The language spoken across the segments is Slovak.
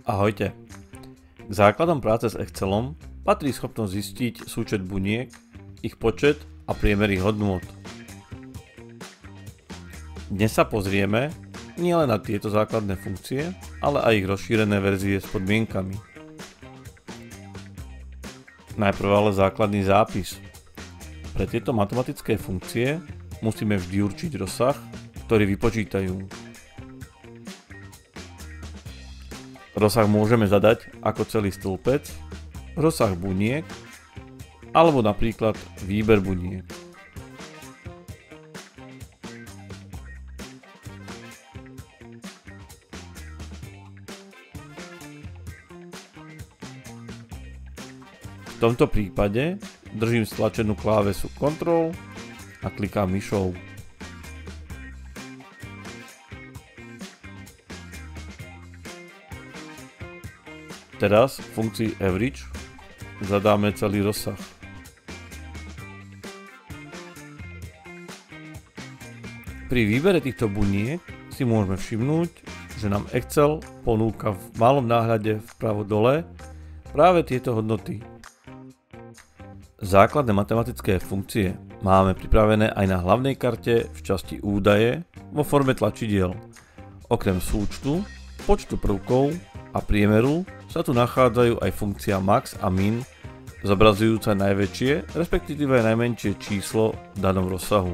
Ahojte. K základom práce s Excelom patrí schopnosť zistiť súčet buniek, ich počet a priemery hodnôt. Dnes sa pozrieme nielen na tieto základné funkcie, ale aj ich rozšírené verzie s podmienkami. Najprv ale základný zápis. Pre tieto matematické funkcie musíme vždy určiť rozsah, ktorý vypočítajú. Rozsah môžeme zadať ako celý stĺpec, rozsah buniek, alebo napríklad výber buniek. V tomto prípade držím stlačenú klávesu Ctrl a klikám myšou. Teraz v funkcii average zadáme celý rozsah. Pri výbere týchto buniek si môžeme všimnúť, že nám Excel ponúka v malom náhľade vpravo dole práve tieto hodnoty. Základné matematické funkcie máme pripravené aj na hlavnej karte v časti údaje vo forme tlačidiel. Okrem súčtu, počtu prvkov a priemeru sa tu nachádzajú aj funkcia max a min, zobrazujúca najväčšie, respektíve najmenšie číslo v danom rozsahu.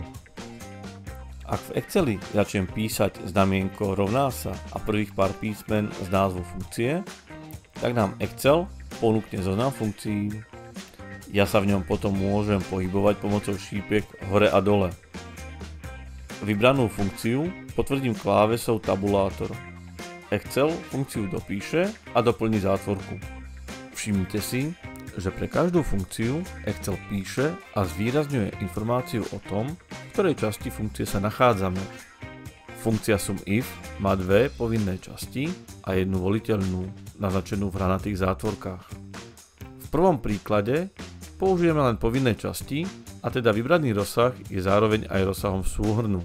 Ak v Exceli začnem písať znamienko rovná sa a prvých pár písmen z názvu funkcie, tak nám Excel ponúkne zoznam funkcií. Ja sa v ňom potom môžem pohybovať pomocou šípiek hore a dole. Vybranú funkciu potvrdím klávesou tabulátor. Excel funkciu dopíše a doplní zátvorku. Všimnite si, že pre každú funkciu Excel píše a zvýrazňuje informáciu o tom, v ktorej časti funkcie sa nachádzame. Funkcia SUMIF má dve povinné časti a jednu voliteľnú, naznačenú v hranatých zátvorkách. V prvom príklade použijeme len povinné časti a teda vybraný rozsah je zároveň aj rozsahom súhrnu.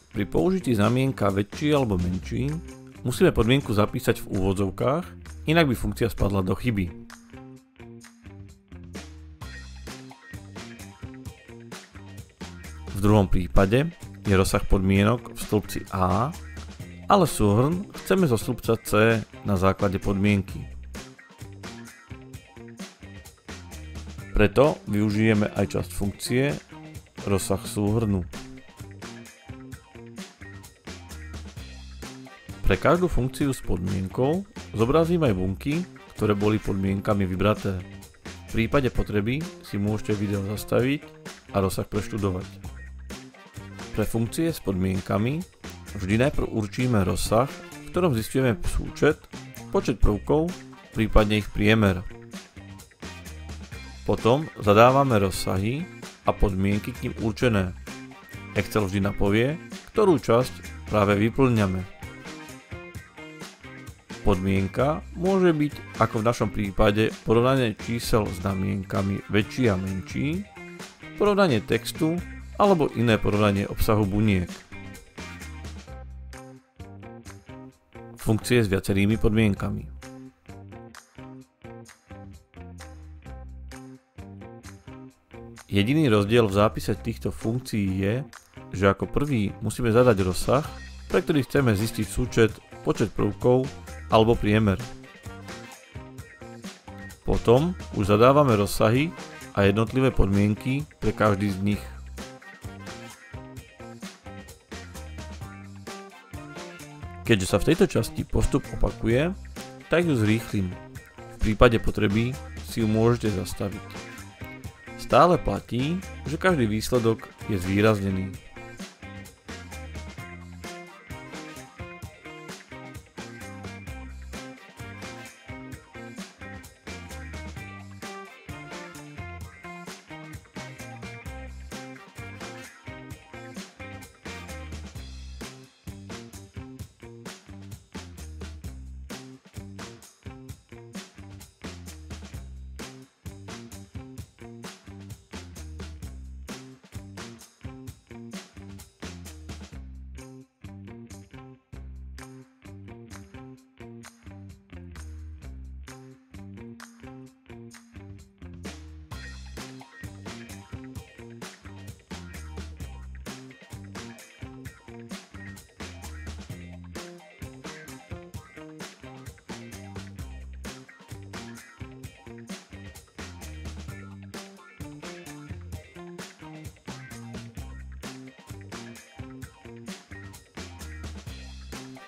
Pri použití znamienka väčší alebo menší musíme podmienku zapísať v úvodzovkách, inak by funkcia spadla do chyby. V druhom prípade je rozsah podmienok v stĺpci A, ale súhrn chceme zo stĺpca C na základe podmienky. Preto využijeme aj časť funkcie rozsah súhrnu. Pre každú funkciu s podmienkou zobrazím aj bunky, ktoré boli podmienkami vybraté. V prípade potreby si môžete video zastaviť a rozsah preštudovať. Pre funkcie s podmienkami vždy najprv určíme rozsah, v ktorom zistujeme súčet, počet prvkov, prípadne ich priemer. Potom zadávame rozsahy a podmienky k nim určené. Excel vždy napovie, ktorú časť práve vyplňame. Podmienka môže byť, ako v našom prípade, porovnanie čísel s znamienkami väčší a menší, porovnanie textu alebo iné porovnanie obsahu buniek. Funkcie s viacerými podmienkami. Jediný rozdiel v zápise týchto funkcií je, že ako prvý musíme zadať rozsah, pre ktorý chceme zistiť súčet, počet prvkov alebo priemer. Potom už zadávame rozsahy a jednotlivé podmienky pre každý z nich. Keďže sa v tejto časti postup opakuje, tak ju zrýchlim. V prípade potreby si ju môžete zastaviť. Stále platí, že každý výsledok je zvýraznený.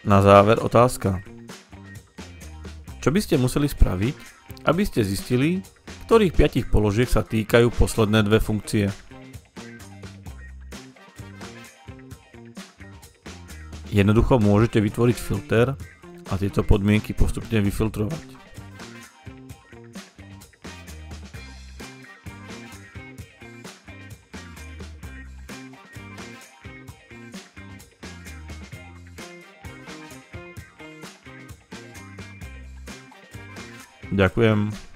Na záver otázka. Čo by ste museli spraviť, aby ste zistili, ktorých 5 položiek sa týkajú posledné 2 funkcie? Jednoducho môžete vytvoriť filter a tieto podmienky postupne vyfiltrovať. Ďakujem.